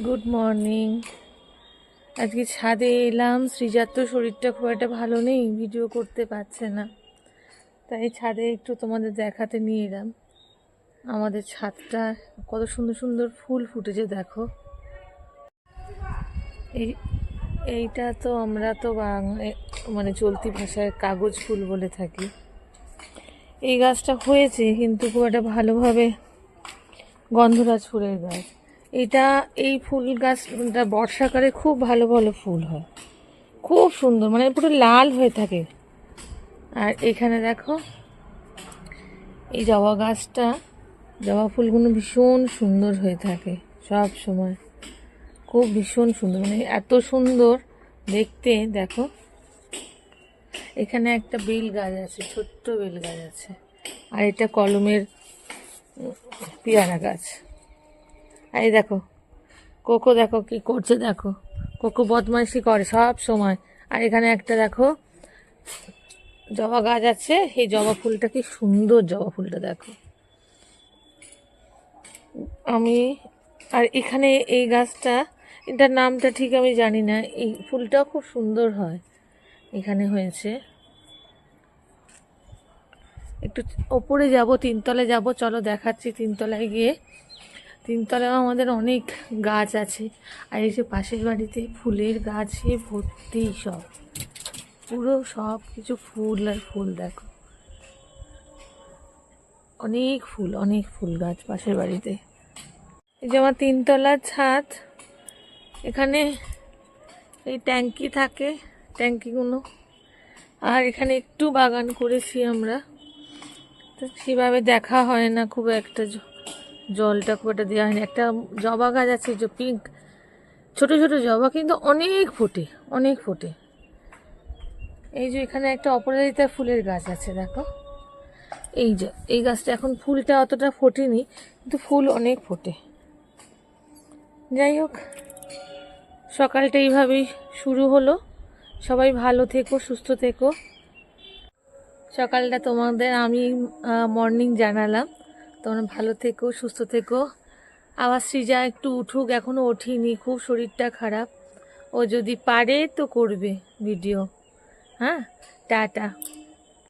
Good morning. আজকে ছাদে এলাম। সৃজার তো শরীরটা খুব একটা ভালো নেই, ভিডিও করতে পারছে না, তাই ছাদে একটু তোমাদের দেখাতে নিয়ে এলাম। আমাদের ছাদটা কত সুন্দর সুন্দর ফুল ফুটেছে দেখো। এই এইটা তো আমরা তো মানে চলতি ভাষায় কাগজ ফুল বলে থাকি। এই গাছটা হয়েছে কিন্তু খুব একটা ভালোভাবে, গন্ধরাজ ফুলের গাছ এটা। এই ফুল গাছটা বর্ষাকালে খুব ভালো ভালো ফুল হয়, খুব সুন্দর, মানে পুরো লাল হয়ে থাকে। আর এখানে দেখো এই জবা গাছটা, জবা ফুলগুলো ভীষণ সুন্দর হয়ে থাকে সব সময়, খুব ভীষণ সুন্দর, মানে এত সুন্দর দেখতে। দেখো এখানে একটা বেল গাছ আছে, ছোট্ট বেল গাছ আছে, আর এটা কলমের পেয়ারা গাছ। আর এই দেখো কোকো, দেখো কি করছে, দেখো কোকো বদমাইশি করে সব সময়। আর এখানে একটা দেখো জবা গাছ আছে, এই জবা ফুলটা কি সুন্দর, জবা ফুলটা দেখো। আমি আর এখানে এই গাছটা, এটার নামটা ঠিক আমি জানি না, এই ফুলটাও খুব সুন্দর হয়, এখানে হয়েছে। একটু ওপরে যাব, তিনতলায় যাব, চলো দেখাচ্ছি। তিনতলায় গিয়ে, তিনতলায় আমাদের অনেক গাছ আছে। আর এই যে পাশের বাড়িতে ফুলের গাছে ভর্তি, সব পুরো সব কিছু ফুল আর ফুল, দেখো অনেক ফুল, অনেক ফুল গাছ পাশের বাড়িতে। এই যে আমার তিনতলার ছাদ, এখানে এই ট্যাঙ্কি থাকে, ট্যাঙ্কিগুলো। আর এখানে একটু বাগান করেছি আমরা, তো সেভাবে দেখা হয় না খুব একটা, জলটা খুব একটা দেওয়া হয়নি। একটা জবা গাছ আছে, যে পিঙ্ক ছোট ছোট জবা, কিন্তু অনেক ফোটে, অনেক ফোটে। এই যে এখানে একটা অপরাজিতা ফুলের গাছ আছে দেখো, এই যে এই গাছটা এখন ফুলটা অতটা ফোটেনি, কিন্তু ফুল অনেক ফোটে। যাই হোক, সকালটা এইভাবেই শুরু হলো। সবাই ভালো থেকো, সুস্থ থেকো। সকালটা তোমাদের আমি মর্নিং জানালাম, তোমরা ভালো থেকো, সুস্থ থেকো। আবার সৃজা একটু উঠুক, এখনও ওঠেনি, খুব শরীরটা খারাপ। ও যদি পারে তো করবে ভিডিও। হ্যাঁ, টাটা।